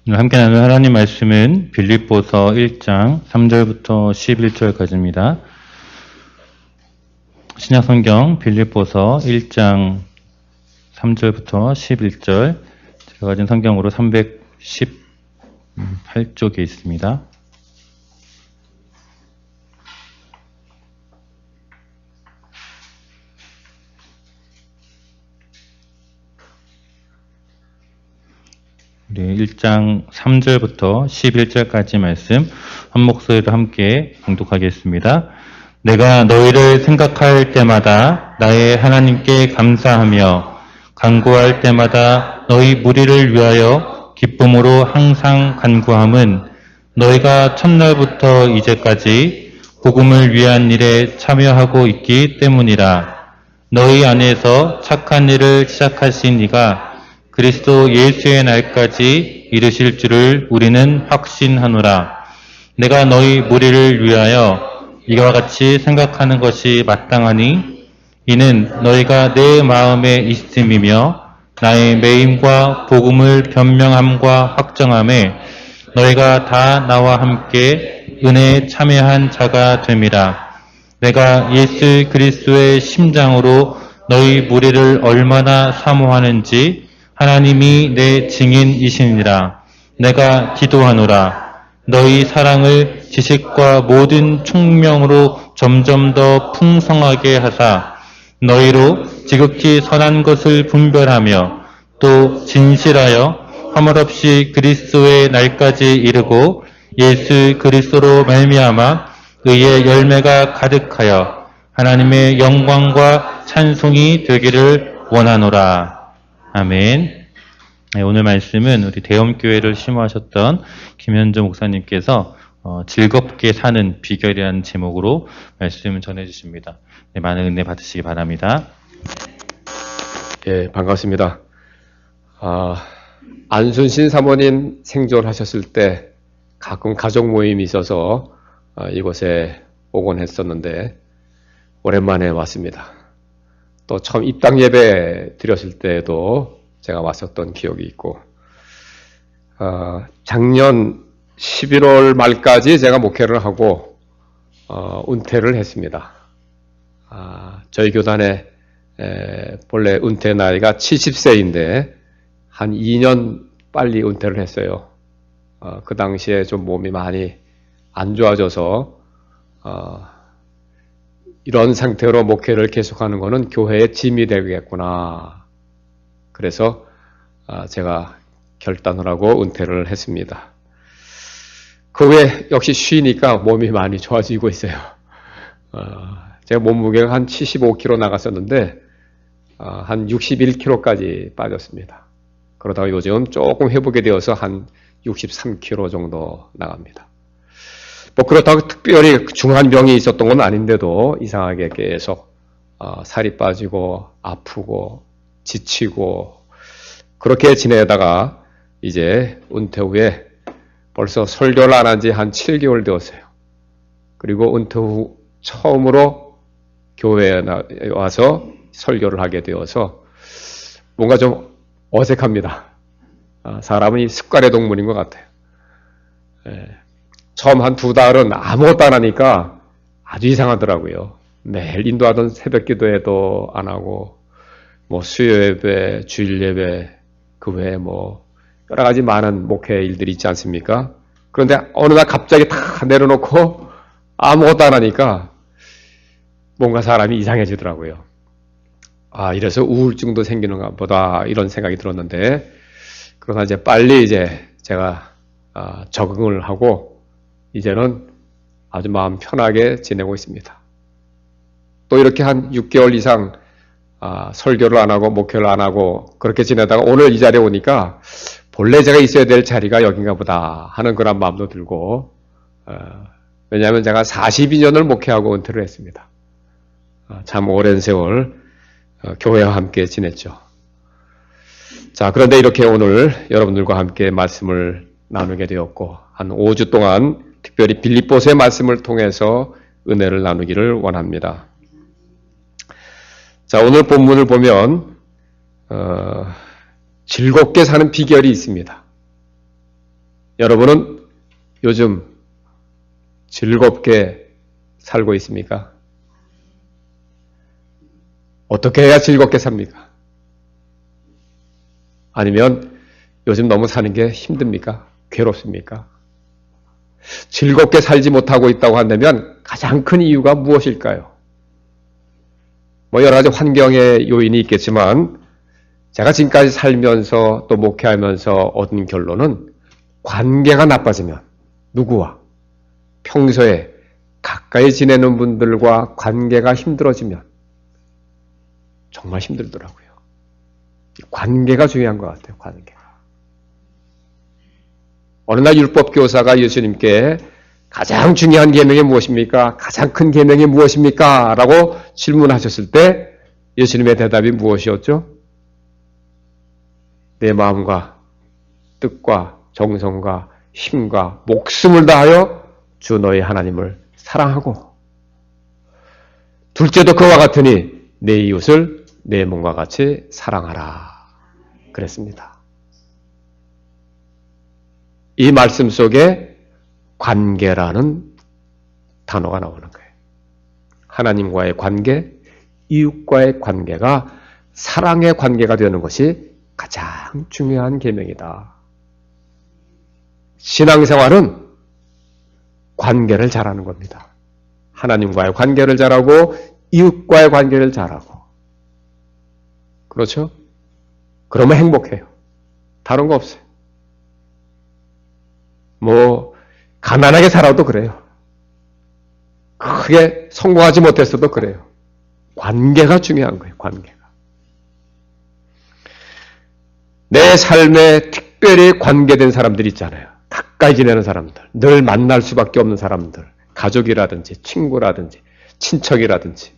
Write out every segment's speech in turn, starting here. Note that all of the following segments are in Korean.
오늘 함께 나눌 하나님 말씀은 빌립보서 1장 3절부터 11절까지입니다. 신약성경 빌립보서 1장 3절부터 11절, 제가 가진 성경으로 318쪽에 있습니다. 우리 1장 3절부터 11절까지 말씀 한 목소리로 함께 봉독하겠습니다. 내가 너희를 생각할 때마다 나의 하나님께 감사하며 간구할 때마다 너희 무리를 위하여 기쁨으로 항상 간구함은 너희가 첫날부터 이제까지 복음을 위한 일에 참여하고 있기 때문이라. 너희 안에서 착한 일을 시작하신 이가 그리스도 예수의 날까지 이르실 줄을 우리는 확신하노라. 내가 너희 무리를 위하여 이와 같이 생각하는 것이 마땅하니 이는 너희가 내 마음에 있음이며 나의 매임과 복음을 변명함과 확정함에 너희가 다 나와 함께 은혜에 참여한 자가 됨이라. 내가 예수 그리스도의 심장으로 너희 무리를 얼마나 사모하는지 하나님이 내 증인이시니라. 내가 기도하노라. 너희 사랑을 지식과 모든 총명으로 점점 더 풍성하게 하사 너희로 지극히 선한 것을 분별하며 또 진실하여 허물없이 그리스도의 날까지 이르고 예수 그리스도로 말미암아 의의 열매가 가득하여 하나님의 영광과 찬송이 되기를 원하노라. 아멘. 네, 오늘 말씀은 우리 대엄교회를 심호하셨던 김현조 목사님께서 즐겁게 사는 비결이라는 제목으로 말씀을 전해주십니다. 네, 많은 은혜 받으시기 바랍니다. 예, 반갑습니다. 안순신 사모님 생존하셨을 때 가끔 가족 모임이 있어서 이곳에 오곤 했었는데 오랜만에 왔습니다. 또 처음 입당 예배 드렸을 때에도 제가 왔었던 기억이 있고, 작년 11월 말까지 제가 목회를 하고 은퇴를 했습니다. 저희 교단에 본래 은퇴 나이가 70세인데 한 2년 빨리 은퇴를 했어요. 그 당시에 좀 몸이 많이 안 좋아져서 이런 상태로 목회를 계속하는 것은 교회의 짐이 되겠구나. 그래서 제가 결단을 하고 은퇴를 했습니다. 그 후에 역시 쉬니까 몸이 많이 좋아지고 있어요. 제가 몸무게가 한 75kg 나갔었는데 한 61kg까지 빠졌습니다. 그러다가 요즘 조금 회복이 되어서 한 63kg 정도 나갑니다. 뭐 그렇다고 특별히 중한 병이 있었던 건 아닌데도 이상하게 계속 살이 빠지고 아프고 지치고 그렇게 지내다가 이제 은퇴 후에 벌써 설교를 안 한 지 한 7개월 되었어요. 그리고 은퇴 후 처음으로 교회에 와서 설교를 하게 되어서 뭔가 좀 어색합니다. 사람은 이 습관의 동물인 것 같아요. 처음 한 2달은 아무것도 안 하니까 아주 이상하더라고요. 매일 인도하던 새벽 기도회도 안 하고, 뭐 수요 예배, 주일 예배, 그 외에 뭐 여러 가지 많은 목회 일들이 있지 않습니까? 그런데 어느 날 갑자기 다 내려놓고 아무것도 안 하니까 뭔가 사람이 이상해지더라고요. 이래서 우울증도 생기는가 보다 이런 생각이 들었는데, 그러나 이제 빨리 이제 제가 적응을 하고 이제는 아주 마음 편하게 지내고 있습니다. 또 이렇게 한 6개월 이상 설교를 안 하고 목회를 안 하고 그렇게 지내다가 오늘 이 자리에 오니까 본래 제가 있어야 될 자리가 여긴가 보다 하는 그런 마음도 들고, 왜냐하면 제가 42년을 목회하고 은퇴를 했습니다. 참 오랜 세월 교회와 함께 지냈죠. 자, 그런데 이렇게 오늘 여러분들과 함께 말씀을 나누게 되었고, 한 5주 동안 특별히 빌립보서의 말씀을 통해서 은혜를 나누기를 원합니다. 자, 오늘 본문을 보면 즐겁게 사는 비결이 있습니다. 여러분은 요즘 즐겁게 살고 있습니까? 어떻게 해야 즐겁게 삽니까? 아니면 요즘 너무 사는 게 힘듭니까? 괴롭습니까? 즐겁게 살지 못하고 있다고 한다면 가장 큰 이유가 무엇일까요? 여러 가지 환경의 요인이 있겠지만 제가 지금까지 살면서 또 목회하면서 얻은 결론은 관계가 나빠지면 누구와 평소에 가까이 지내는 분들과 관계가 힘들어지면 정말 힘들더라고요. 관계가 중요한 것 같아요. 관계가. 어느 날 율법교사가 예수님께 가장 중요한 계명이 무엇입니까? 가장 큰 계명이 무엇입니까? 라고 질문하셨을 때 예수님의 대답이 무엇이었죠? 내 마음과 뜻과 정성과 힘과 목숨을 다하여 주 너희 하나님을 사랑하고 둘째도 그와 같으니 내 이웃을 내 몸과 같이 사랑하라 그랬습니다. 이 말씀 속에 관계라는 단어가 나오는 거예요. 하나님과의 관계, 이웃과의 관계가 사랑의 관계가 되는 것이 가장 중요한 계명이다. 신앙생활은 관계를 잘하는 겁니다. 하나님과의 관계를 잘하고 이웃과의 관계를 잘하고 그렇죠? 그러면 행복해요. 다른 거 없어요. 가난하게 살아도 그래요. 크게 성공하지 못했어도 그래요. 관계가 중요한 거예요. 관계가. 내 삶에 특별히 관계된 사람들이 있잖아요. 가까이 지내는 사람들, 늘 만날 수밖에 없는 사람들, 가족이라든지 친구라든지 친척이라든지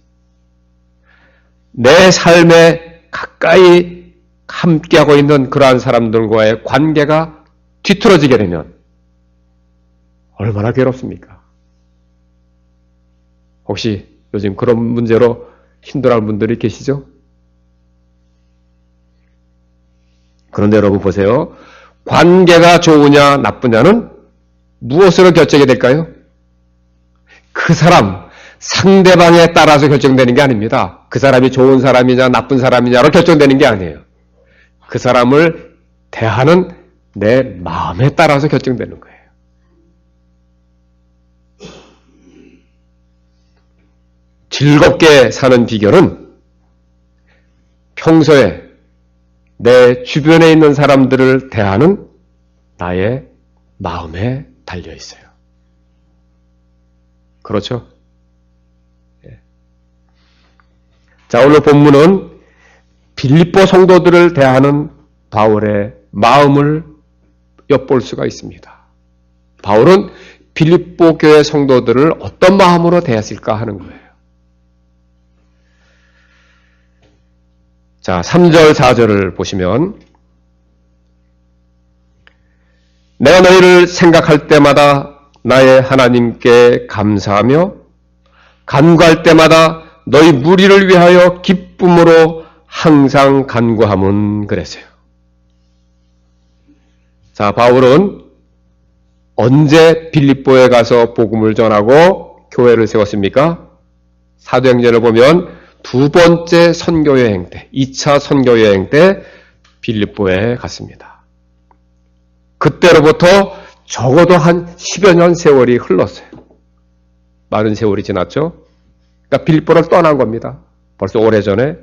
내 삶에 가까이 함께하고 있는 그러한 사람들과의 관계가 뒤틀어지게 되면 얼마나 괴롭습니까? 혹시 요즘 그런 문제로 힘들어하는 분들이 계시죠? 그런데 여러분 보세요. 관계가 좋으냐 나쁘냐는 무엇으로 결정이 될까요? 그 사람, 상대방에 따라서 결정되는 게 아닙니다. 그 사람이 좋은 사람이냐 나쁜 사람이냐로 결정되는 게 아니에요. 그 사람을 대하는 내 마음에 따라서 결정되는 거예요. 즐겁게 사는 비결은 평소에 내 주변에 있는 사람들을 대하는 나의 마음에 달려 있어요. 그렇죠? 자, 오늘 본문은 빌립보 성도들을 대하는 바울의 마음을 엿볼 수가 있습니다. 바울은 빌립보 교회 성도들을 어떤 마음으로 대했을까 하는 거예요. 자, 3절, 4절을 보시면 내가 너희를 생각할 때마다 나의 하나님께 감사하며 간구할 때마다 너희 무리를 위하여 기쁨으로 항상 간구함은 그랬어요. 자, 바울은 언제 빌립보에 가서 복음을 전하고 교회를 세웠습니까? 사도행전을 보면 두 번째 선교여행 때, 2차 선교여행 때 빌립보에 갔습니다. 그때로부터 적어도 한 10여 년 세월이 흘렀어요. 많은 세월이 지났죠. 그러니까 빌립보를 떠난 겁니다. 벌써 오래전에.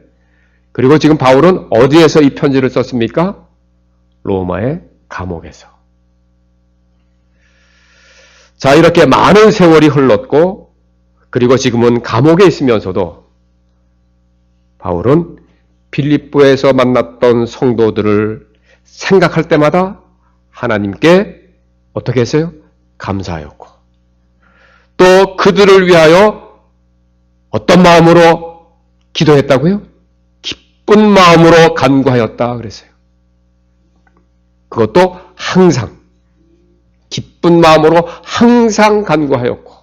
그리고 지금 바울은 어디에서 이 편지를 썼습니까? 로마의 감옥에서. 자, 이렇게 많은 세월이 흘렀고 그리고 지금은 감옥에 있으면서도 바울은 빌립보에서 만났던 성도들을 생각할 때마다 하나님께 어떻게 했어요? 감사하였고 또 그들을 위하여 어떤 마음으로 기도했다고요? 기쁜 마음으로 간구하였다 그랬어요. 그것도 항상 기쁜 마음으로 항상 간구하였고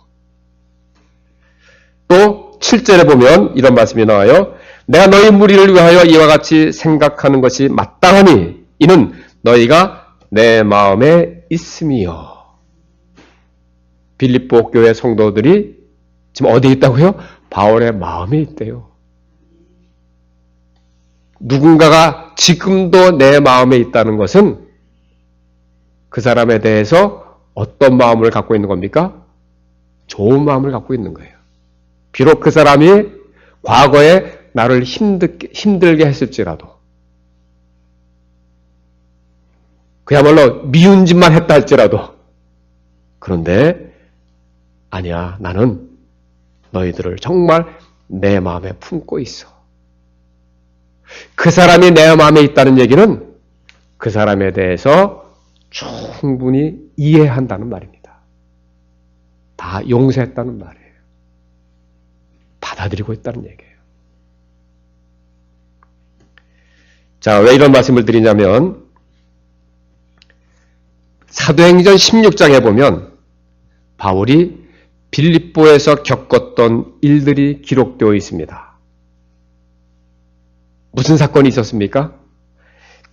또 7절에 보면 이런 말씀이 나와요. 내가 너희 무리를 위하여 이와 같이 생각하는 것이 마땅하니 이는 너희가 내 마음에 있음이요. 빌립보 교회 성도들이 지금 어디에 있다고요? 바울의 마음에 있대요. 누군가가 지금도 내 마음에 있다는 것은 그 사람에 대해서 어떤 마음을 갖고 있는 겁니까? 좋은 마음을 갖고 있는 거예요. 비록 그 사람이 과거에 나를 힘들게 했을지라도, 그야말로 미운 짓만 했다 할지라도, 그런데 아니야, 나는 너희들을 정말 내 마음에 품고 있어. 그 사람이 내 마음에 있다는 얘기는 그 사람에 대해서 충분히 이해한다는 말입니다. 다 용서했다는 말이에요. 받아들이고 있다는 얘기예요. 자, 왜 이런 말씀을 드리냐면 사도행전 16장에 보면 바울이 빌립보에서 겪었던 일들이 기록되어 있습니다. 무슨 사건이 있었습니까?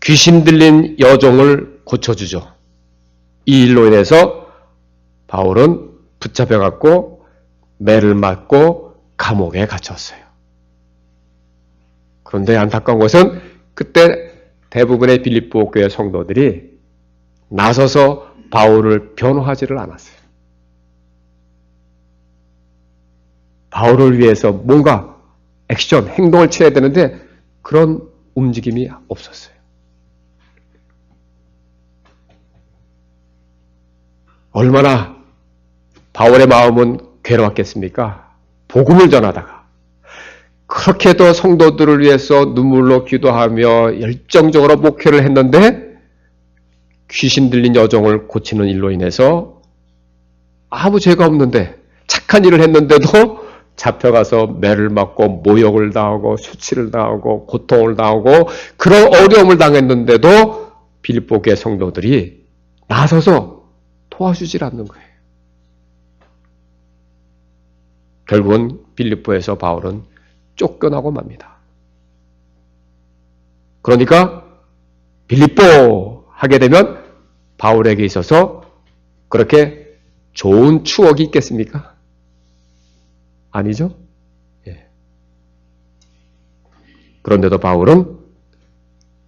귀신 들린 여종을 고쳐주죠. 이 일로 인해서 바울은 붙잡혀갖고 매를 맞고 감옥에 갇혔어요. 그런데 안타까운 것은 그때 대부분의 빌립보 교회 성도들이 나서서 바울을 변호하지를 않았어요. 바울을 위해서 뭔가 액션, 행동을 취해야 되는데 그런 움직임이 없었어요. 얼마나 바울의 마음은 괴로웠겠습니까? 복음을 전하다가 그렇게도 성도들을 위해서 눈물로 기도하며 열정적으로 목회를 했는데 귀신 들린 여종을 고치는 일로 인해서 아무 죄가 없는데 착한 일을 했는데도 잡혀가서 매를 맞고 모욕을 당하고 수치를 당하고 고통을 당하고 그런 어려움을 당했는데도 빌립보 교회 성도들이 나서서 도와주질 않는 거예요. 결국은 빌립보에서 바울은 쫓겨나고 맙니다. 그러니까 빌립보 하게 되면 바울에게 있어서 그렇게 좋은 추억이 있겠습니까? 아니죠? 예. 그런데도 바울은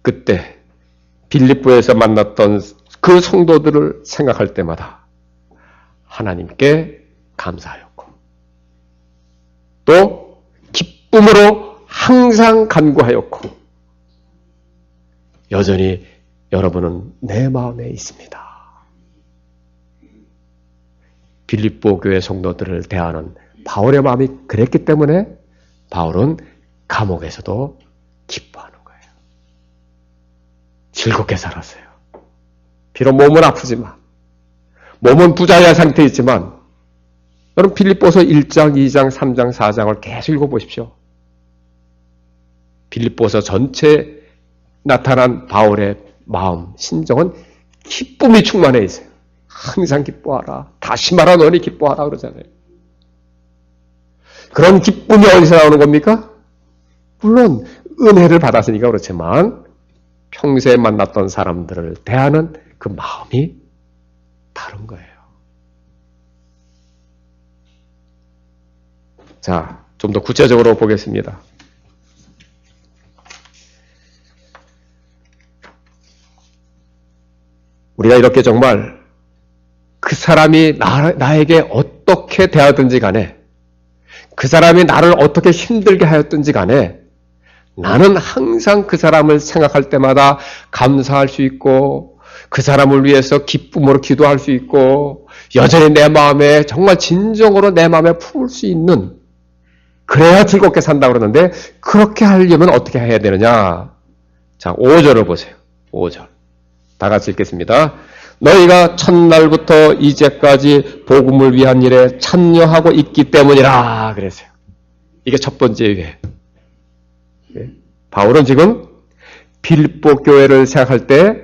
그때 빌립보에서 만났던 그 성도들을 생각할 때마다 하나님께 감사하였고 또 기쁨으로 항상 간구하였고 여전히 여러분은 내 마음에 있습니다. 빌립보 교회 성도들을 대하는 바울의 마음이 그랬기 때문에 바울은 감옥에서도 기뻐하는 거예요. 즐겁게 살았어요. 비록 몸은 아프지만, 몸은 부자의 상태에 있지만, 여러분 빌립보서 1장, 2장, 3장, 4장을 계속 읽어보십시오. 빌립보서 전체에 나타난 바울의 마음, 심정은 기쁨이 충만해 있어요. 항상 기뻐하라. 다시 말하 너니 기뻐하라 그러잖아요. 그런 기쁨이 어디서 나오는 겁니까? 물론 은혜를 받았으니까 그렇지만 평소에 만났던 사람들을 대하는 그 마음이 다른 거예요. 자, 좀 더 구체적으로 보겠습니다. 우리가 이렇게 정말 그 사람이 나에게 어떻게 대하든지 간에 그 사람이 나를 어떻게 힘들게 하였든지 간에 나는 항상 그 사람을 생각할 때마다 감사할 수 있고 그 사람을 위해서 기쁨으로 기도할 수 있고 여전히 내 마음에 정말 진정으로 내 마음에 품을 수 있는 그래야 즐겁게 산다고 그러는데 그렇게 하려면 어떻게 해야 되느냐? 자, 5절을 보세요. 5절. 다 같이 읽겠습니다. 너희가 첫날부터 이제까지 복음을 위한 일에 참여하고 있기 때문이라 그랬어요. 이게 첫 번째 예외. 바울은 지금 빌립보 교회를 생각할 때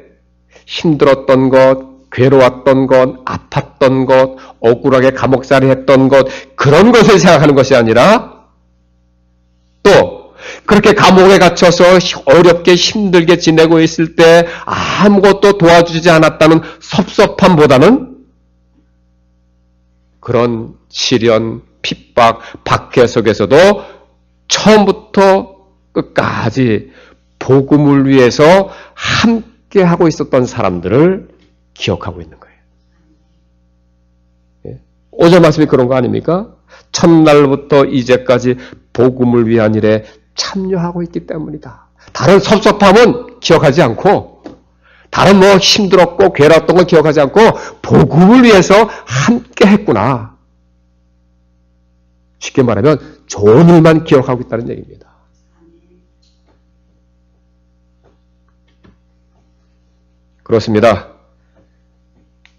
힘들었던 것, 괴로웠던 것, 아팠던 것, 억울하게 감옥살이 했던 것 그런 것을 생각하는 것이 아니라 또 그렇게 감옥에 갇혀서 어렵게 힘들게 지내고 있을 때 아무것도 도와주지 않았다는 섭섭함보다는 그런 시련, 핍박, 박해 속에서도 처음부터 끝까지 복음을 위해서 함께 하고 있었던 사람들을 기억하고 있는 거예요. 오늘 말씀이 그런 거 아닙니까? 첫날부터 이제까지 복음을 위한 일에 참여하고 있기 때문이다. 다른 섭섭함은 기억하지 않고, 다른 뭐 힘들었고 괴로웠던 걸 기억하지 않고 복음을 위해서 함께 했구나. 쉽게 말하면 좋은 일만 기억하고 있다는 얘기입니다. 그렇습니다.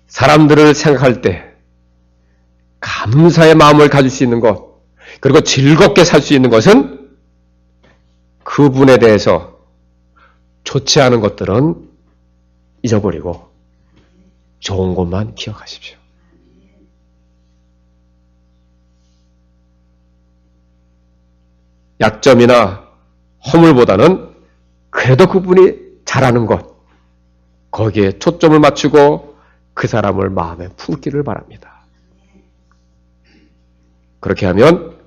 사람들을 생각할 때 감사의 마음을 가질 수 있는 것, 그리고 즐겁게 살 수 있는 것은 그분에 대해서 좋지 않은 것들은 잊어버리고 좋은 것만 기억하십시오. 약점이나 허물보다는 그래도 그분이 잘하는 것, 거기에 초점을 맞추고 그 사람을 마음에 품기를 바랍니다. 그렇게 하면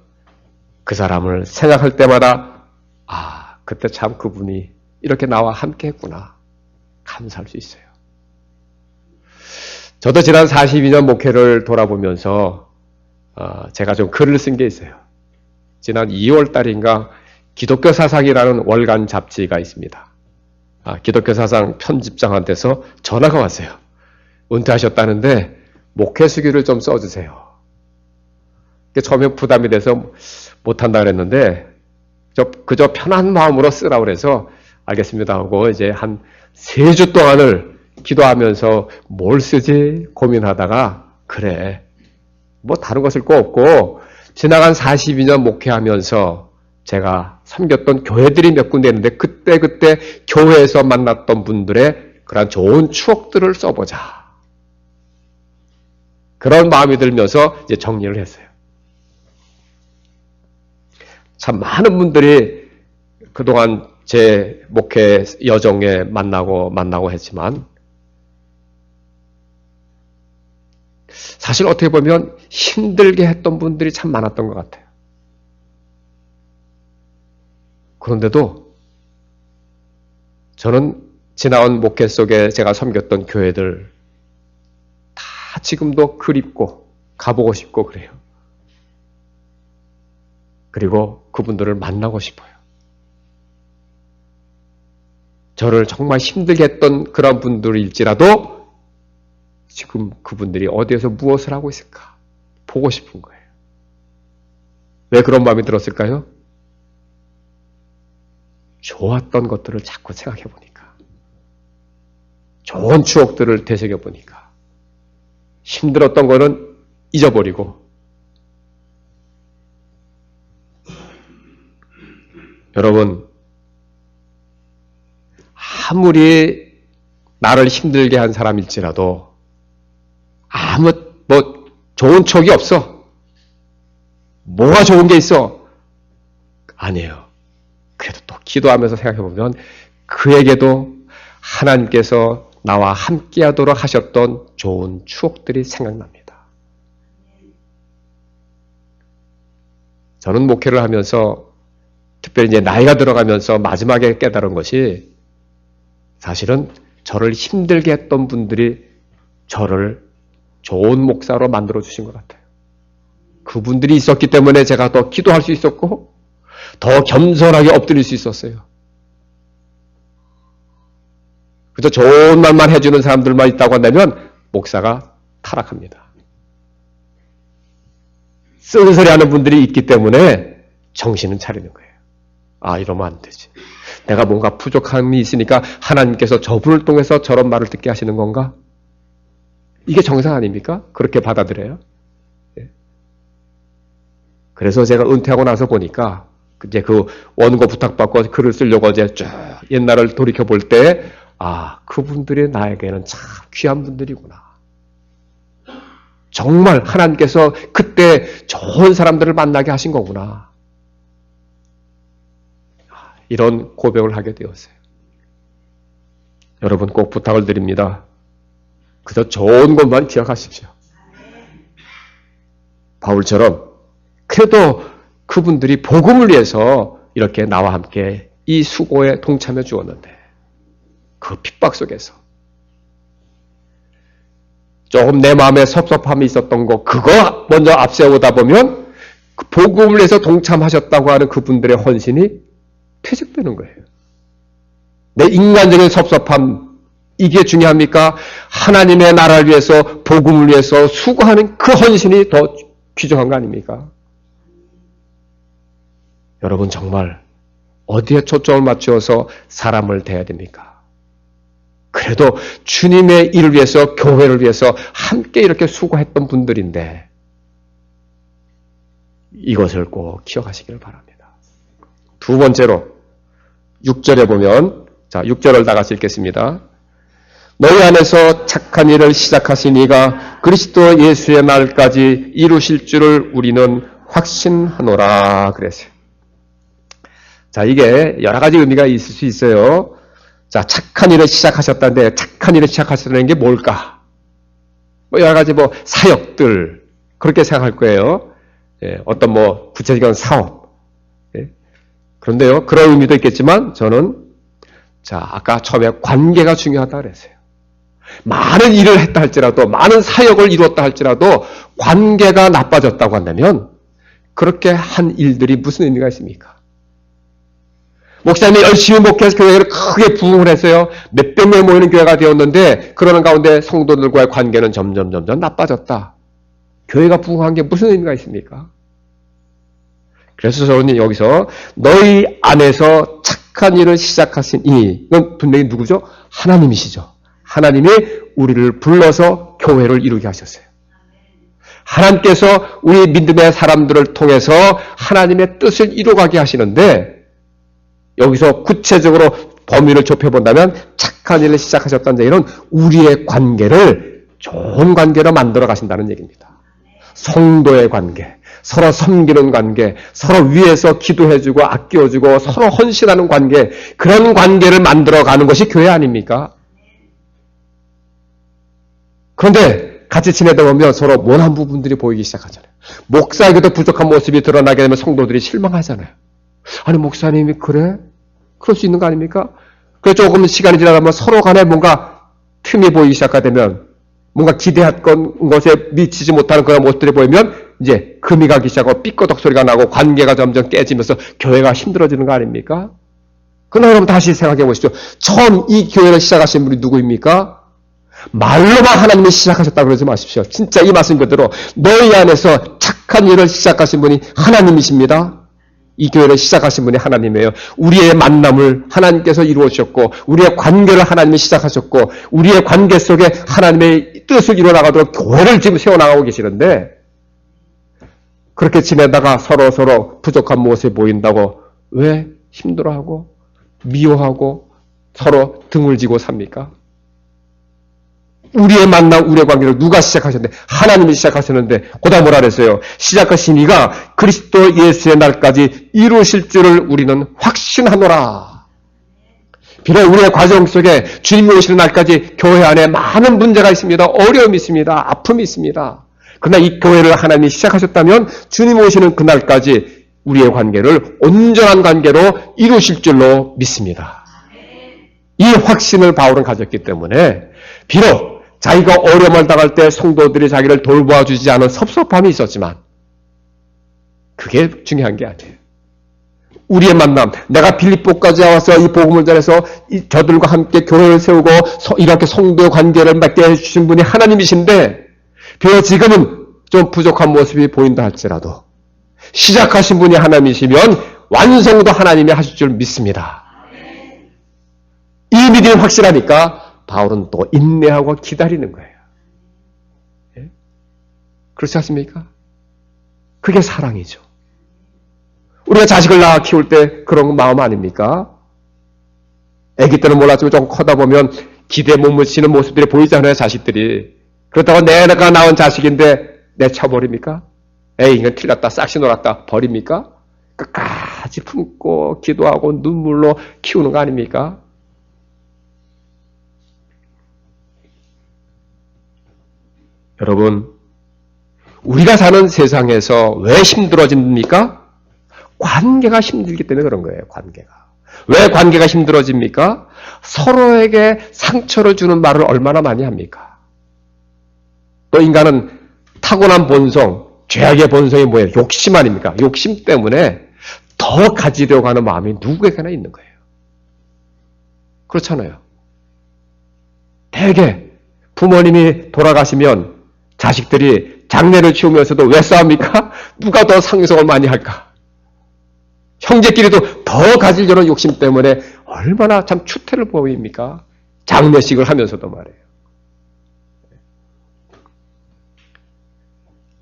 그 사람을 생각할 때마다 그때 참 그분이 이렇게 나와 함께 했구나 감사할 수 있어요. 저도 지난 42년 목회를 돌아보면서 제가 좀 글을 쓴 게 있어요. 지난 2월 달인가 기독교 사상이라는 월간 잡지가 있습니다. 기독교 사상 편집장한테서 전화가 왔어요. 은퇴하셨다는데 목회 수기를 좀 써주세요. 처음에 부담이 돼서 못한다 그랬는데 그저 편한 마음으로 쓰라고 그래서 알겠습니다 하고 이제 한 3주 동안을 기도하면서 뭘 쓰지 고민하다가 그래 뭐 다른 거 쓸 거 없고 지나간 42년 목회하면서 제가 섬겼던 교회들이 몇 군데 있는데 그때 교회에서 만났던 분들의 그런 좋은 추억들을 써보자. 그런 마음이 들면서 이제 정리를 했어요. 참 많은 분들이 그동안 제 목회 여정에 만나고 했지만 사실 어떻게 보면 힘들게 했던 분들이 참 많았던 것 같아요. 그런데도 저는 지나온 목회 속에 제가 섬겼던 교회들 다 지금도 그립고 가보고 싶고 그래요. 그리고 그분들을 만나고 싶어요. 저를 정말 힘들게 했던 그런 분들일지라도 지금 그분들이 어디에서 무엇을 하고 있을까 보고 싶은 거예요. 왜 그런 마음이 들었을까요? 좋았던 것들을 자꾸 생각해 보니까, 좋은 추억들을 되새겨 보니까 힘들었던 거는 잊어버리고 여러분 아무리 나를 힘들게 한 사람일지라도 아무 좋은 촉이 없어. 뭐가 좋은 게 있어? 아니에요. 그래도 또 기도하면서 생각해보면 그에게도 하나님께서 나와 함께하도록 하셨던 좋은 추억들이 생각납니다. 저는 목회를 하면서 특별히 이제 나이가 들어가면서 마지막에 깨달은 것이 사실은 저를 힘들게 했던 분들이 저를 좋은 목사로 만들어 주신 것 같아요. 그분들이 있었기 때문에 제가 더 기도할 수 있었고 더 겸손하게 엎드릴 수 있었어요. 그저 좋은 말만 해주는 사람들만 있다고 한다면 목사가 타락합니다. 쓴소리 하는 분들이 있기 때문에 정신은 차리는 거예요. 이러면 안 되지. 내가 뭔가 부족함이 있으니까 하나님께서 저분을 통해서 저런 말을 듣게 하시는 건가? 이게 정상 아닙니까? 그렇게 받아들여요. 그래서 제가 은퇴하고 나서 보니까 이제 그 원고 부탁받고 글을 쓰려고 이제 쫙 옛날을 돌이켜 볼 때 그분들이 나에게는 참 귀한 분들이구나. 정말 하나님께서 그때 좋은 사람들을 만나게 하신 거구나. 이런 고백을 하게 되었어요. 여러분 꼭 부탁을 드립니다. 그저 좋은 것만 기억하십시오. 바울처럼 그래도 그분들이 복음을 위해서 이렇게 나와 함께 이 수고에 동참해 주었는데 그 핍박 속에서 조금 내 마음에 섭섭함이 있었던 거 그거 먼저 앞세우다 보면 그 복음을 위해서 동참하셨다고 하는 그분들의 헌신이 퇴색되는 거예요. 내 인간적인 섭섭함 이게 중요합니까? 하나님의 나라를 위해서 복음을 위해서 수고하는 그 헌신이 더 귀중한 거 아닙니까? 여러분 정말 어디에 초점을 맞추어서 사람을 대해야 됩니까? 그래도 주님의 일을 위해서 교회를 위해서 함께 이렇게 수고했던 분들인데 이것을 꼭 기억하시길 바랍니다. 두 번째로 6절에 보면 6절을 다 같이 읽겠습니다. 너희 안에서 착한 일을 시작하신 이가 그리스도 예수의 날까지 이루실 줄을 우리는 확신하노라 그랬어요. 이게 여러 가지 의미가 있을 수 있어요. 착한 일을 시작하셨다는데 착한 일을 시작하셨다는 게 뭘까? 여러 가지 사역들 그렇게 생각할 거예요. 어떤 구체적인 사업. 그런데요, 그런 의미도 있겠지만 저는 아까 처음에 관계가 중요하다 그랬어요. 많은 일을 했다 할지라도 많은 사역을 이루었다 할지라도 관계가 나빠졌다고 한다면 그렇게 한 일들이 무슨 의미가 있습니까? 목사님이 열심히 목회해서 교회를 크게 부흥을 했어요. 몇백 명이 모이는 교회가 되었는데 그러는 가운데 성도들과의 관계는 점점 나빠졌다. 교회가 부흥한 게 무슨 의미가 있습니까? 그래서 저는 여기서 너희 안에서 착한 일을 시작하신 이건 분명히 누구죠? 하나님이시죠. 하나님이 우리를 불러서 교회를 이루게 하셨어요. 하나님께서 우리 믿음의 사람들을 통해서 하나님의 뜻을 이루어가게 하시는데 여기서 구체적으로 범위를 좁혀본다면 착한 일을 시작하셨다는 얘기는 우리의 관계를 좋은 관계로 만들어 가신다는 얘기입니다. 성도의 관계, 서로 섬기는 관계, 서로 위해서 기도해주고 아껴주고 서로 헌신하는 관계, 그런 관계를 만들어가는 것이 교회 아닙니까? 그런데 같이 지내다 보면 서로 모난 부분들이 보이기 시작하잖아요. 목사에게도 부족한 모습이 드러나게 되면 성도들이 실망하잖아요. 아니 목사님이 그래? 그럴 수 있는 거 아닙니까? 그래서 조금 시간이 지나다 보면 서로 간에 뭔가 틈이 보이기 시작하면 뭔가 기대했던 것에 미치지 못하는 그런 모습들이 보이면 이제 금이 가기 시작하고 삐꺼덕 소리가 나고 관계가 점점 깨지면서 교회가 힘들어지는 거 아닙니까? 그러나 여러분 다시 생각해 보시죠. 처음 이 교회를 시작하신 분이 누구입니까? 말로만 하나님이 시작하셨다고 그러지 마십시오. 진짜 이 말씀 그대로 너희 안에서 착한 일을 시작하신 분이 하나님이십니다. 이 교회를 시작하신 분이 하나님이에요. 우리의 만남을 하나님께서 이루어주셨고 우리의 관계를 하나님이 시작하셨고 우리의 관계 속에 하나님의 뜻을 이루어나가도록 교회를 지금 세워나가고 계시는데 그렇게 지내다가 서로 부족한 모습이 보인다고 왜 힘들어하고 미워하고 서로 등을 지고 삽니까? 우리의 만남, 우리의 관계를 누가 시작하셨는데 하나님이 시작하셨는데 그다음 뭐라 그랬어요? 시작하신 이가 그리스도 예수의 날까지 이루실 줄을 우리는 확신하노라. 비록 우리의 과정 속에 주님이 오시는 날까지 교회 안에 많은 문제가 있습니다. 어려움이 있습니다. 아픔이 있습니다. 그러나 이 교회를 하나님이 시작하셨다면 주님 오시는 그날까지 우리의 관계를 온전한 관계로 이루실 줄로 믿습니다. 이 확신을 바울은 가졌기 때문에 비록 자기가 어려움을 당할 때 성도들이 자기를 돌보아 주지 않은 섭섭함이 있었지만 그게 중요한 게 아니에요. 우리의 만남, 내가 빌립보까지 와서 이 복음을 전해서 저들과 함께 교회를 세우고 이렇게 성도의 관계를 맺게 해주신 분이 하나님이신데 비록 지금은 좀 부족한 모습이 보인다 할지라도 시작하신 분이 하나님이시면 완성도 하나님이 하실 줄 믿습니다. 이 믿음이 확실하니까 바울은 또 인내하고 기다리는 거예요. 예? 그렇지 않습니까? 그게 사랑이죠. 우리가 자식을 낳아 키울 때 그런 마음 아닙니까? 아기 때는 몰랐지만 좀 커다 보면 기대에 못 미치는 모습들이 보이잖아요, 자식들이. 그렇다고 내가 낳은 자식인데 내쳐버립니까? 에이, 이건 틀렸다, 싹시 놀았다, 버립니까? 끝까지 같이 품고 기도하고 눈물로 키우는 거 아닙니까? 여러분, 우리가 사는 세상에서 왜 힘들어집니까? 관계가 힘들기 때문에 그런 거예요, 관계가. 왜 관계가 힘들어집니까? 서로에게 상처를 주는 말을 얼마나 많이 합니까? 또 인간은 타고난 본성, 죄악의 본성이 뭐예요? 욕심 아닙니까? 욕심 때문에 더 가지려고 하는 마음이 누구에게나 있는 거예요. 그렇잖아요. 대개 부모님이 돌아가시면 자식들이 장례를 치우면서도 왜 싸웁니까? 누가 더 상속을 많이 할까? 형제끼리도 더 가지려는 욕심 때문에 얼마나 참 추태를 보입니까? 장례식을 하면서도 말이에요.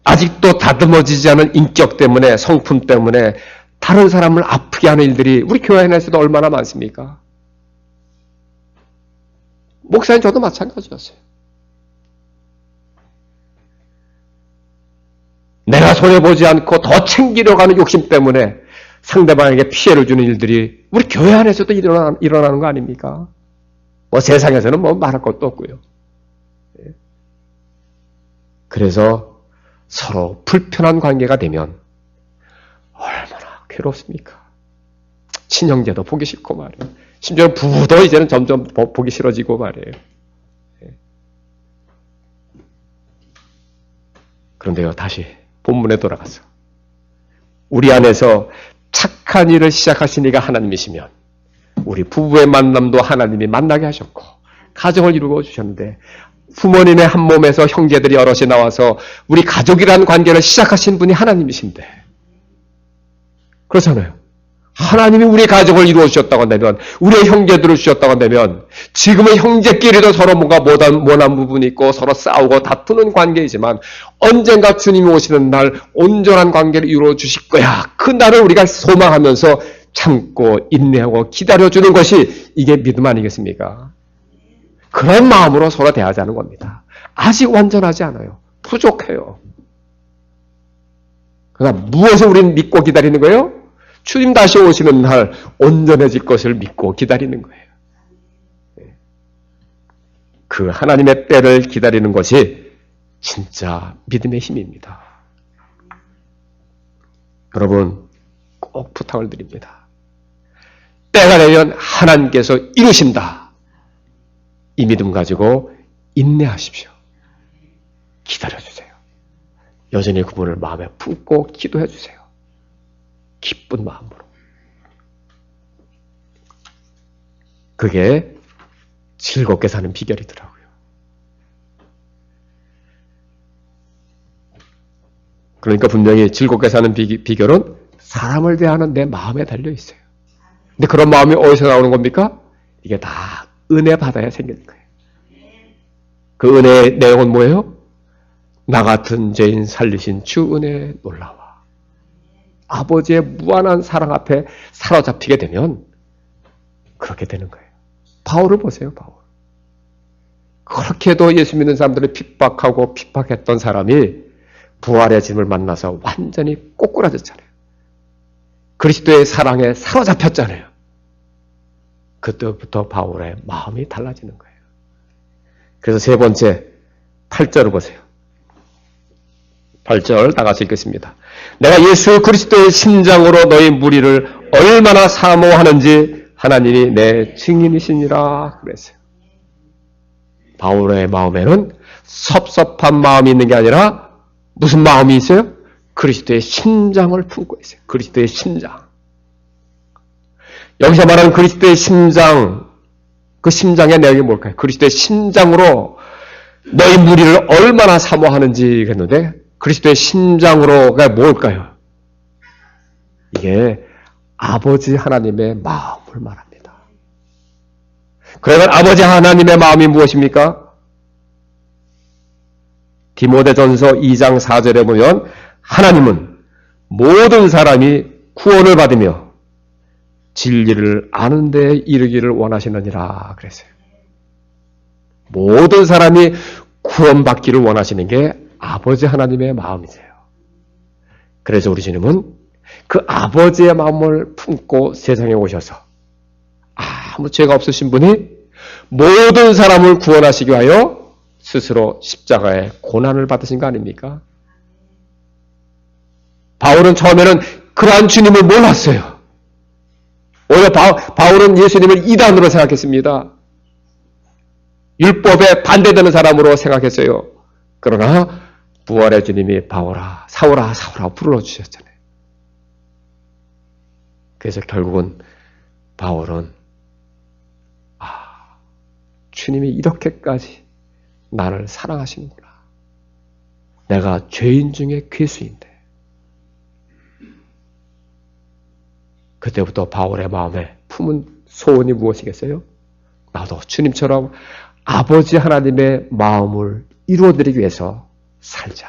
아직도 다듬어지지 않은 인격 때문에, 성품 때문에 다른 사람을 아프게 하는 일들이 우리 교회 안에서도 얼마나 많습니까? 목사님 저도 마찬가지였어요. 내가 손해보지 않고 더 챙기려고 하는 욕심 때문에 상대방에게 피해를 주는 일들이 우리 교회 안에서도 일어나는 거 아닙니까? 뭐 세상에서는 뭐 말할 것도 없고요. 그래서 서로 불편한 관계가 되면 얼마나 괴롭습니까? 친형제도 보기 싫고 말이에요. 심지어 부부도 이제는 점점 보기 싫어지고 말이에요. 그런데요, 다시 본문에 돌아가서 우리 안에서 착한 일을 시작하신 이가 하나님이시면 우리 부부의 만남도 하나님이 만나게 하셨고 가정을 이루어 주셨는데 부모님의 한 몸에서 형제들이 여럿이 나와서 우리 가족이라는 관계를 시작하신 분이 하나님이신데 그렇잖아요. 하나님이 우리 가족을 이루어 주셨다고 한다면 우리의 형제들을 주셨다고 한다면 지금은 형제끼리도 서로 뭔가 모난 부분이 있고 서로 싸우고 다투는 관계이지만 언젠가 주님이 오시는 날 온전한 관계를 이루어 주실 거야. 그 날을 우리가 소망하면서 참고 인내하고 기다려주는 것이 이게 믿음 아니겠습니까? 그런 마음으로 서로 대하자는 겁니다. 아직 완전하지 않아요. 부족해요. 그러나 무엇을 우리는 믿고 기다리는 거예요? 주님 다시 오시는 날 온전해질 것을 믿고 기다리는 거예요. 그 하나님의 때를 기다리는 것이 진짜 믿음의 힘입니다. 여러분 꼭 부탁을 드립니다. 때가 되면 하나님께서 이루신다. 이 믿음 가지고 인내하십시오. 기다려주세요. 여전히 그분을 마음에 품고 기도해주세요. 기쁜 마음으로. 그게 즐겁게 사는 비결이더라고요. 그러니까 분명히 즐겁게 사는 비결은 사람을 대하는 내 마음에 달려있어요. 근데 그런 마음이 어디서 나오는 겁니까? 이게 다 은혜 받아야 생기는 거예요. 그 은혜의 내용은 뭐예요? 나 같은 죄인 살리신 주 은혜에 놀라워. 아버지의 무한한 사랑 앞에 사로잡히게 되면 그렇게 되는 거예요. 바울을 보세요, 바울. 그렇게도 예수 믿는 사람들을 핍박하고 핍박했던 사람이 부활의 짐을 만나서 완전히 꼬꾸라졌잖아요. 그리스도의 사랑에 사로잡혔잖아요. 그때부터 바울의 마음이 달라지는 거예요. 그래서 세 번째 8절을 보세요. 8절 다 같이 읽겠습니다. 내가 예수 그리스도의 심장으로 너희 무리를 얼마나 사모하는지 하나님이 내 증인이시니라 그랬어요. 바울의 마음에는 섭섭한 마음이 있는 게 아니라 무슨 마음이 있어요? 그리스도의 심장을 품고 있어요. 그리스도의 심장. 여기서 말하는 그리스도의 심장, 그 심장의 내용이 뭘까요? 그리스도의 심장으로 너희 무리를 얼마나 사모하는지 그랬는데 그리스도의 심장으로가 뭘까요? 이게 아버지 하나님의 마음을 말합니다. 그러면 아버지 하나님의 마음이 무엇입니까? 디모데전서 2장 4절에 보면 하나님은 모든 사람이 구원을 받으며 진리를 아는 데 이르기를 원하시느니라 그랬어요. 모든 사람이 구원받기를 원하시는 게 아버지 하나님의 마음이세요. 그래서 우리 주님은 그 아버지의 마음을 품고 세상에 오셔서 아무 죄가 없으신 분이 모든 사람을 구원하시기 위하여 스스로 십자가의 고난을 받으신 거 아닙니까? 바울은 처음에는 그러한 주님을 몰랐어요. 오히려 바울은 예수님을 이단으로 생각했습니다. 율법에 반대되는 사람으로 생각했어요. 그러나 부활의 주님이 바울아, 사울아, 사울아 불러주셨잖아요. 그래서 결국은 바울은 주님이 이렇게까지 나를 사랑하시는구나. 내가 죄인 중에 괴수인데. 그때부터 바울의 마음에 품은 소원이 무엇이겠어요? 나도 주님처럼 아버지 하나님의 마음을 이루어드리기 위해서 살자.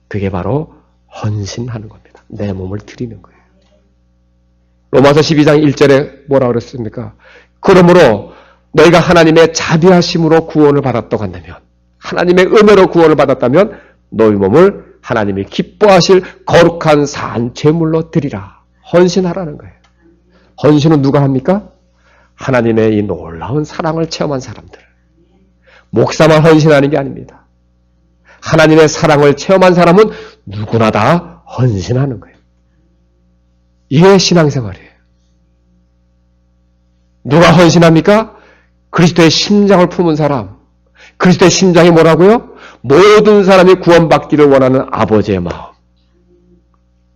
그게 바로 헌신하는 겁니다. 내 몸을 드리는 거예요. 로마서 12장 1절에 뭐라 그랬습니까? 그러므로 너희가 하나님의 자비하심으로 구원을 받았다고 한다면, 하나님의 은혜로 구원을 받았다면 너희 몸을 하나님이 기뻐하실 거룩한 산 제물로 드리라. 헌신하라는 거예요. 헌신은 누가 합니까? 하나님의 이 놀라운 사랑을 체험한 사람들. 목사만 헌신하는 게 아닙니다. 하나님의 사랑을 체험한 사람은 누구나 다 헌신하는 거예요. 이게 신앙생활이에요. 누가 헌신합니까? 그리스도의 심장을 품은 사람. 그리스도의 심장이 뭐라고요? 모든 사람이 구원받기를 원하는 아버지의 마음.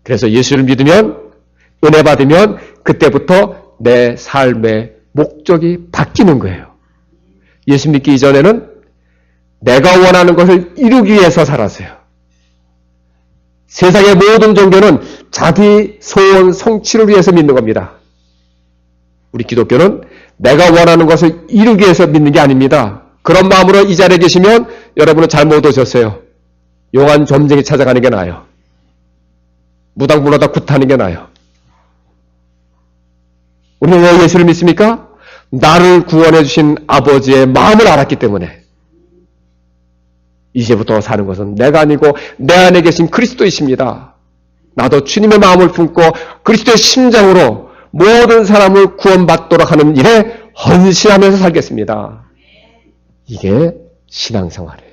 그래서 예수를 믿으면, 은혜 받으면 그때부터 내 삶의 목적이 바뀌는 거예요. 예수 믿기 이전에는 내가 원하는 것을 이루기 위해서 살았어요. 세상의 모든 종교는 자기 소원 성취를 위해서 믿는 겁니다. 우리 기독교는 내가 원하는 것을 이루기 위해서 믿는 게 아닙니다. 그런 마음으로 이 자리에 계시면 여러분은 잘못 오셨어요. 용한 점쟁이 찾아가는 게 나아요. 무당불러다 굿하는 게 나아요. 우리는 왜 예수를 믿습니까? 나를 구원해 주신 아버지의 마음을 알았기 때문에. 이제부터 사는 것은 내가 아니고 내 안에 계신 그리스도이십니다. 나도 주님의 마음을 품고 그리스도의 심장으로 모든 사람을 구원받도록 하는 일에 헌신하면서 살겠습니다. 이게 신앙생활이에요.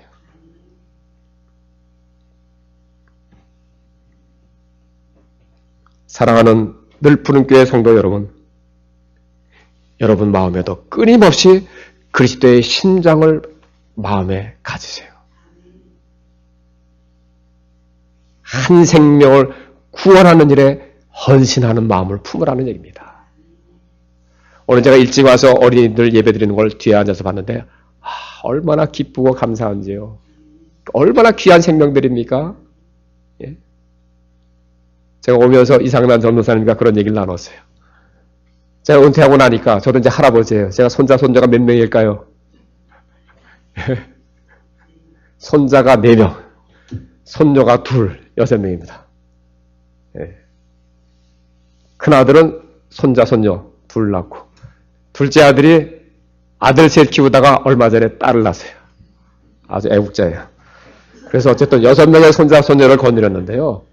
사랑하는 늘푸른교회 성도 여러분, 여러분 마음에도 끊임없이 그리스도의 심장을 마음에 가지세요. 한 생명을 구원하는 일에 헌신하는 마음을 품으라는 얘기입니다. 오늘 제가 일찍 와서 어린이들 예배 드리는 걸 뒤에 앉아서 봤는데 얼마나 기쁘고 감사한지요. 얼마나 귀한 생명들입니까? 예? 제가 오면서 이상난 전도사님과 그런 얘기를 나눴어요. 제가 은퇴하고 나니까 저도 이제 할아버지예요. 제가 손자가 몇 명일까요? 손자가 4명, 손녀가 2, 6명입니다. 예. 큰아들은 손녀 2 낳고, 둘째 아들이 아들 셋 키우다가 얼마 전에 딸을 낳았어요. 아주 애국자예요. 그래서 어쨌든 6명의 손녀를 거느렸는데요.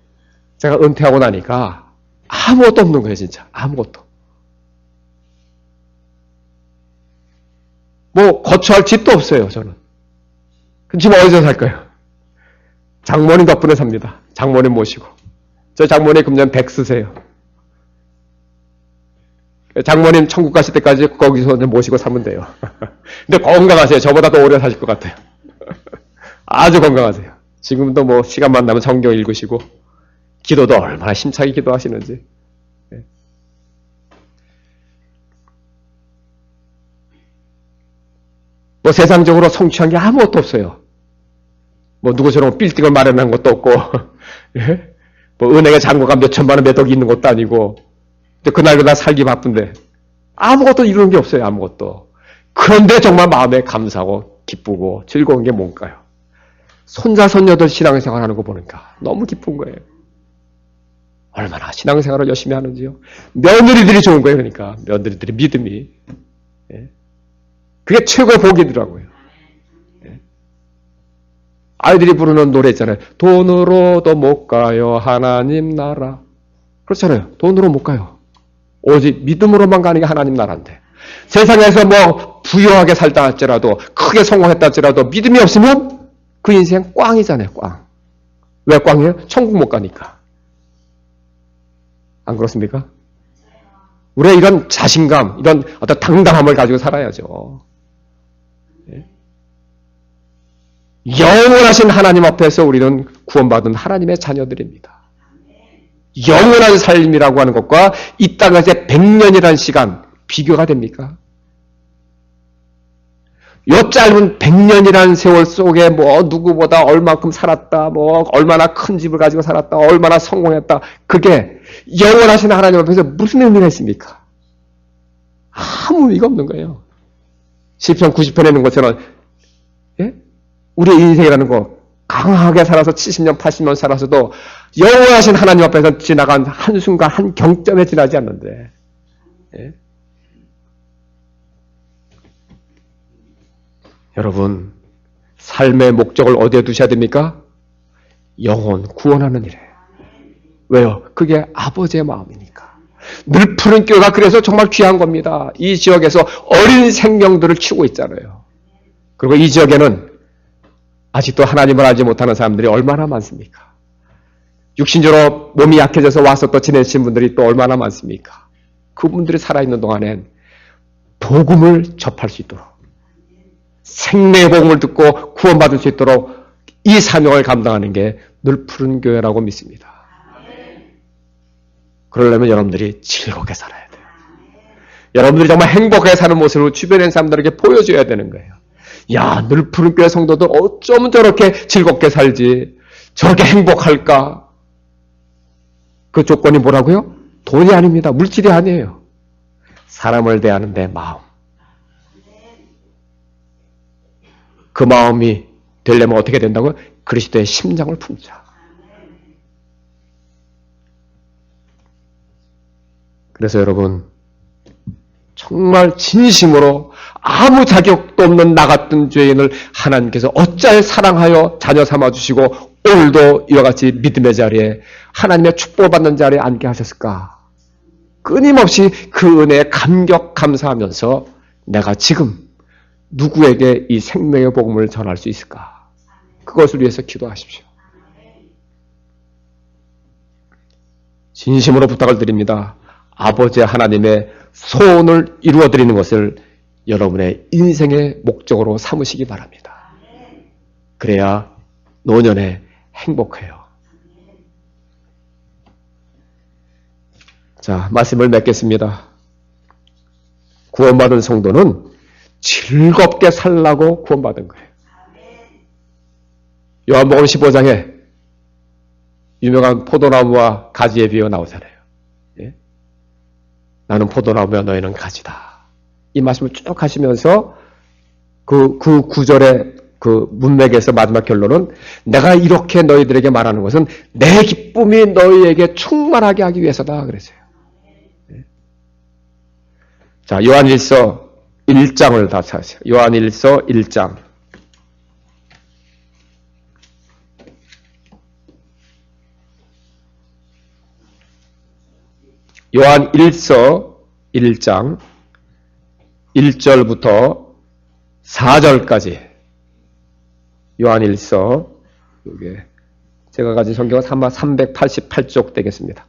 제가 은퇴하고 나니까 아무것도 없는 거예요, 진짜. 아무것도. 뭐 거처할 집도 없어요, 저는. 그럼 집 어디서 살까요? 장모님 덕분에 삽니다. 장모님 모시고. 저 장모님 금년 100 쓰세요. 장모님 천국 가실 때까지 거기서 모시고 살면 돼요. 근데 건강하세요. 저보다 더 오래 사실 것 같아요. 아주 건강하세요. 지금도 뭐 시간만 나면 성경 읽으시고 기도도 얼마나 힘차게 기도하시는지. 뭐 세상적으로 성취한 게 아무것도 없어요. 뭐 누구처럼 빌딩을 마련한 것도 없고 뭐 은행에 잔고가 몇 천만 원 몇 억이 있는 것도 아니고 근데 그날 살기 바쁜데 아무것도 이루는 게 없어요. 아무것도. 그런데 정말 마음에 감사하고 기쁘고 즐거운 게 뭔가요? 손자 손녀들 신앙생활하는 거 보니까 너무 기쁜 거예요. 얼마나 신앙생활을 열심히 하는지요. 며느리들이 좋은 거예요. 그러니까 며느리들의 믿음이. 그게 최고의 복이더라고요. 아이들이 부르는 노래 있잖아요. 돈으로도 못 가요, 하나님 나라. 그렇잖아요. 돈으로 못 가요. 오직 믿음으로만 가는 게 하나님 나라인데. 세상에서 뭐 부유하게 살다 할지라도, 크게 성공했다 할지라도 믿음이 없으면 그 인생 꽝이잖아요, 꽝. 왜 꽝이에요? 천국 못 가니까. 안 그렇습니까? 우리의 이런 자신감, 이런 어떤 당당함을 가지고 살아야죠. 영원하신 하나님 앞에서 우리는 구원받은 하나님의 자녀들입니다. 영원한 삶이라고 하는 것과 이 땅에서의 100년이라는 시간 비교가 됩니까? 요 짧은 100년이라는 세월 속에 뭐 누구보다 얼마큼 살았다, 뭐 얼마나 큰 집을 가지고 살았다, 얼마나 성공했다, 그게 영원하신 하나님 앞에서 무슨 의미가 있습니까? 아무 의미가 없는 거예요. 시편 90편에 있는 것처럼, 예? 우리의 인생이라는 거 강하게 살아서 70년, 80년 살아서도 영원하신 하나님 앞에서 지나간 한순간 한 경점에 지나지 않는데, 예? 여러분, 삶의 목적을 어디에 두셔야 됩니까? 영혼 구원하는 일에. 왜요? 그게 아버지의 마음이니까. 늘 푸른 교회가 그래서 정말 귀한 겁니다. 이 지역에서 어린 생명들을 키우고 있잖아요. 그리고 이 지역에는 아직도 하나님을 알지 못하는 사람들이 얼마나 많습니까? 육신적으로 몸이 약해져서 와서 또 지내신 분들이 또 얼마나 많습니까? 그분들이 살아있는 동안엔 복음을 접할 수 있도록, 생명의 복음을 듣고 구원받을 수 있도록 이 사명을 감당하는 게 늘 푸른 교회라고 믿습니다. 그러려면 여러분들이 즐겁게 살아야 돼요. 여러분들이 정말 행복하게 사는 모습을 주변의 사람들에게 보여줘야 되는 거예요. 야, 늘 푸른 교회 성도들 어쩌면 저렇게 즐겁게 살지, 저렇게 행복할까? 그 조건이 뭐라고요? 돈이 아닙니다. 물질이 아니에요. 사람을 대하는 내 마음. 그 마음이 되려면 어떻게 된다고요? 그리스도의 심장을 품자. 그래서 여러분, 정말 진심으로 아무 자격도 없는 나 같은 죄인을 하나님께서 어찌하여 사랑하여 자녀 삼아주시고 오늘도 이와 같이 믿음의 자리에 하나님의 축복을 받는 자리에 앉게 하셨을까? 끊임없이 그 은혜에 감격 감사하면서 내가 지금 누구에게 이 생명의 복음을 전할 수 있을까? 그것을 위해서 기도하십시오. 진심으로 부탁을 드립니다. 아버지 하나님의 소원을 이루어드리는 것을 여러분의 인생의 목적으로 삼으시기 바랍니다. 그래야 노년에 행복해요. 자, 말씀을 맺겠습니다. 구원받은 성도는 즐겁게 살라고 구원받은 거예요. 요한복음 15장에 유명한 포도나무와 가지의 비유 나오잖아요. 예? 나는 포도나무야 너희는 가지다. 이 말씀을 쭉 하시면서 그 구절의 그 문맥에서 마지막 결론은 내가 이렇게 너희들에게 말하는 것은 내 기쁨이 너희에게 충만하게 하기 위해서다 그랬어요. 예? 자, 요한일서 1장을 다 찾으세요. 요한일서 1장. 요한일서 1장 1절부터 4절까지 요한일서, 이게 제가 가진 성경은 아마 388쪽 되겠습니다.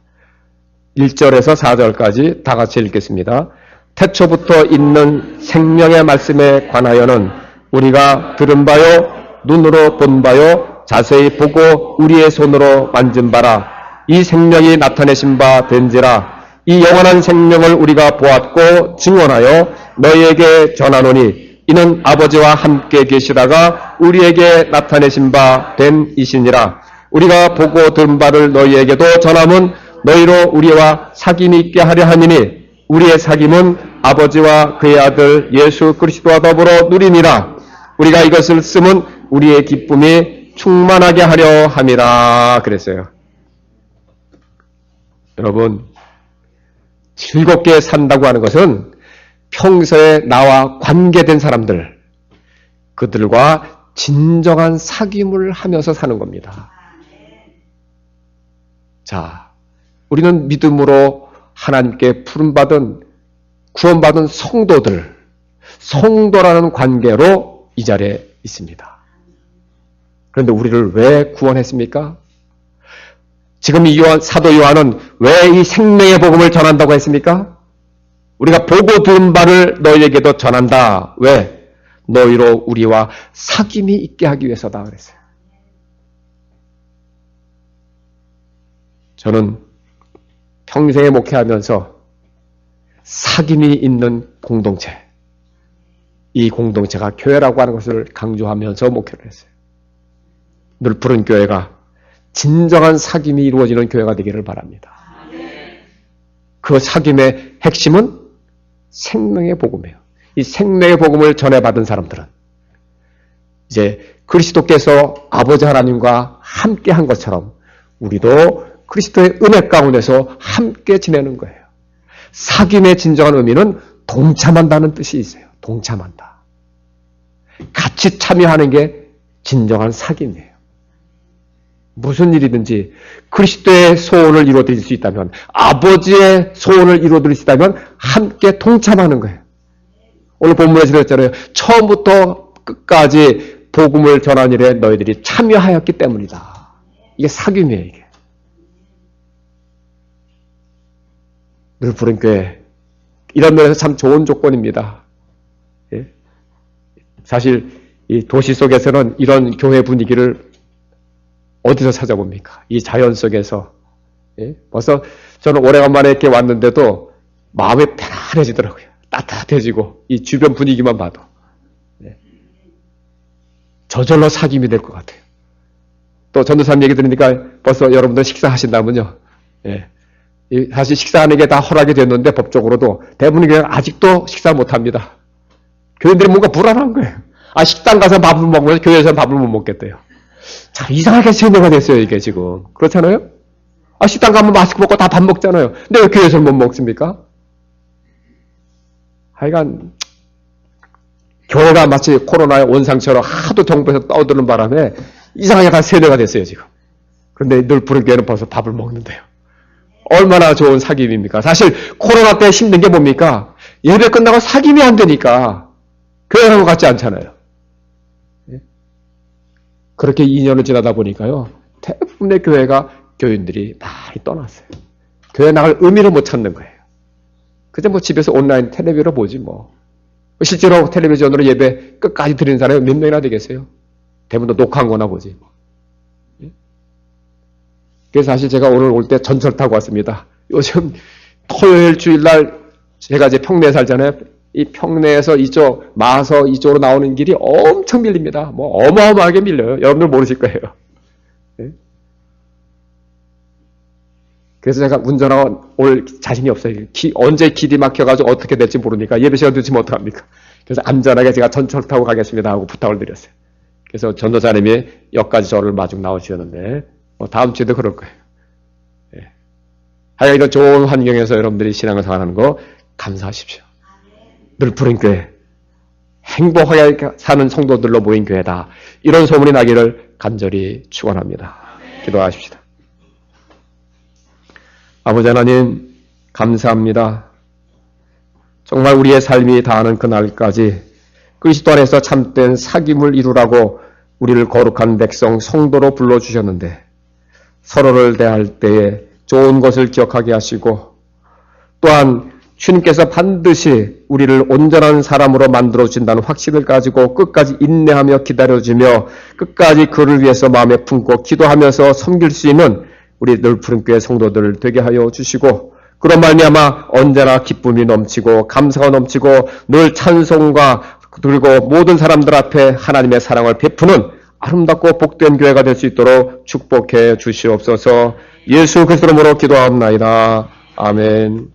1절에서 4절까지 다 같이 읽겠습니다. 태초부터 있는 생명의 말씀에 관하여는 우리가 들은 바요, 눈으로 본 바요, 자세히 보고 우리의 손으로 만진 바라. 이 생명이 나타내신 바 된지라. 이 영원한 생명을 우리가 보았고 증언하여 너희에게 전하노니 이는 아버지와 함께 계시다가 우리에게 나타내신 바 된 이시니라. 우리가 보고 들은 바를 너희에게도 전함은 너희로 우리와 사귐이 있게 하려 함이니 우리의 사귐은 아버지와 그의 아들 예수 그리스도와 더불어 누리니라. 우리가 이것을 쓰면 우리의 기쁨이 충만하게 하려 함이라 그랬어요. 여러분, 즐겁게 산다고 하는 것은 평소에 나와 관계된 사람들, 그들과 진정한 사귐을 하면서 사는 겁니다. 자, 우리는 믿음으로 하나님께 부름받은 구원받은 성도라는 관계로 이 자리에 있습니다. 그런데 우리를 왜 구원했습니까? 지금 이 사도 요한은 왜 이 생명의 복음을 전한다고 했습니까? 우리가 보고 들은 바를 너희에게도 전한다. 왜? 너희로 우리와 사귐이 있게 하기 위해서다 그랬어요. 저는 평생에 목회하면서 사귐이 있는 공동체, 이 공동체가 교회라고 하는 것을 강조하면서 목회를 했어요. 늘 푸른 교회가 진정한 사귐이 이루어지는 교회가 되기를 바랍니다. 그 사귐의 핵심은 생명의 복음이에요. 이 생명의 복음을 전해받은 사람들은 이제 그리스도께서 아버지 하나님과 함께 한 것처럼 우리도 그리스도의 은혜 가운데서 함께 지내는 거예요. 사귐의 진정한 의미는 동참한다는 뜻이 있어요. 동참한다. 같이 참여하는 게 진정한 사귐이에요. 무슨 일이든지 그리스도의 소원을 이루어드릴 수 있다면, 아버지의 소원을 이루어드릴 수 있다면 함께 동참하는 거예요. 오늘 본문에서 그랬잖아요. 처음부터 끝까지 복음을 전한 일에 너희들이 참여하였기 때문이다. 이게 사귐이에요. 이게. 늘 푸른 교회, 이런 면에서 참 좋은 조건입니다. 예? 사실 이 도시 속에서는 이런 교회 분위기를 어디서 찾아봅니까? 이 자연 속에서. 예? 벌써 저는 오래간만에 이렇게 왔는데도 마음이 편안해지더라고요. 따뜻해지고 이 주변 분위기만 봐도. 예? 저절로 사귐이 될 것 같아요. 또 전도사님 얘기 들으니까 벌써 여러분들 식사하신다면요. 예. 사실 식사하는 게 다 허락이 됐는데 법적으로도 대부분의 교회는 아직도 식사 못합니다. 교인들이 뭔가 불안한 거예요. 아, 식당 가서 밥을 먹으면서 교회에서는 밥을 못 먹겠대요. 참 이상하게 세뇌가 됐어요, 이게 지금. 그렇잖아요? 아, 식당 가면 마스크 벗고 다 밥 먹잖아요. 근데 왜 교회에서는 못 먹습니까? 하여간 교회가 마치 코로나의 원상처럼 하도 정부에서 떠드는 바람에 이상하게 다 세뇌가 됐어요, 지금. 그런데 늘 푸른 교회는 벌써 밥을 먹는데요. 얼마나 좋은 사귐입니까? 사실 코로나 때 힘든 게 뭡니까? 예배 끝나고 사귐이 안 되니까 교회하는 것 같지 않잖아요. 그렇게 2년을 지나다 보니까요, 대부분의 교회가 교인들이 많이 떠났어요. 교회 나갈 의미를 못 찾는 거예요. 그저 뭐 집에서 온라인 텔레비로 보지 뭐. 실제로 텔레비전으로 예배 끝까지 드리는 사람이 몇 명이나 되겠어요? 대부분 녹화한 거나 보지. 그래서 사실 제가 오늘 올 때 전철 타고 왔습니다. 요즘 토요일 주일날 제가 이제 평내에 살잖아요. 이 평내에서 이쪽 마서 이쪽으로 나오는 길이 엄청 밀립니다. 뭐 어마어마하게 밀려요. 여러분들 모르실 거예요. 네? 그래서 제가 운전하고 올 자신이 없어요. 언제 길이 막혀가지고 어떻게 될지 모르니까 예배 시간 늦으면 어떡합니까? 그래서 안전하게 제가 전철 타고 가겠습니다 하고 부탁을 드렸어요. 그래서 전도사님이 역까지 저를 마중 나오시었는데 다음 주에도 그럴 거예요. 예. 하여간 이런 좋은 환경에서 여러분들이 신앙을 생활하는 거 감사하십시오. 늘 푸른 교회, 행복하게 사는 성도들로 모인 교회다. 이런 소문이 나기를 간절히 축원합니다. 기도하십시다. 아버지 하나님, 감사합니다. 정말 우리의 삶이 다하는 그날까지 그리스도 안에서 참된 사귐을 이루라고 우리를 거룩한 백성 성도로 불러주셨는데 서로를 대할 때에 좋은 것을 기억하게 하시고 또한 주님께서 반드시 우리를 온전한 사람으로 만들어 주신다는 확신을 가지고 끝까지 인내하며 기다려주며 끝까지 그를 위해서 마음에 품고 기도하면서 섬길 수 있는 우리 늘 푸른 교회 성도들 되게 하여 주시고 그런 말미암아 언제나 기쁨이 넘치고 감사가 넘치고 늘 찬송과 그리고 모든 사람들 앞에 하나님의 사랑을 베푸는 아름답고 복된 교회가 될 수 있도록 축복해 주시옵소서. 예수 그리스도로 기도합나이다. 아멘.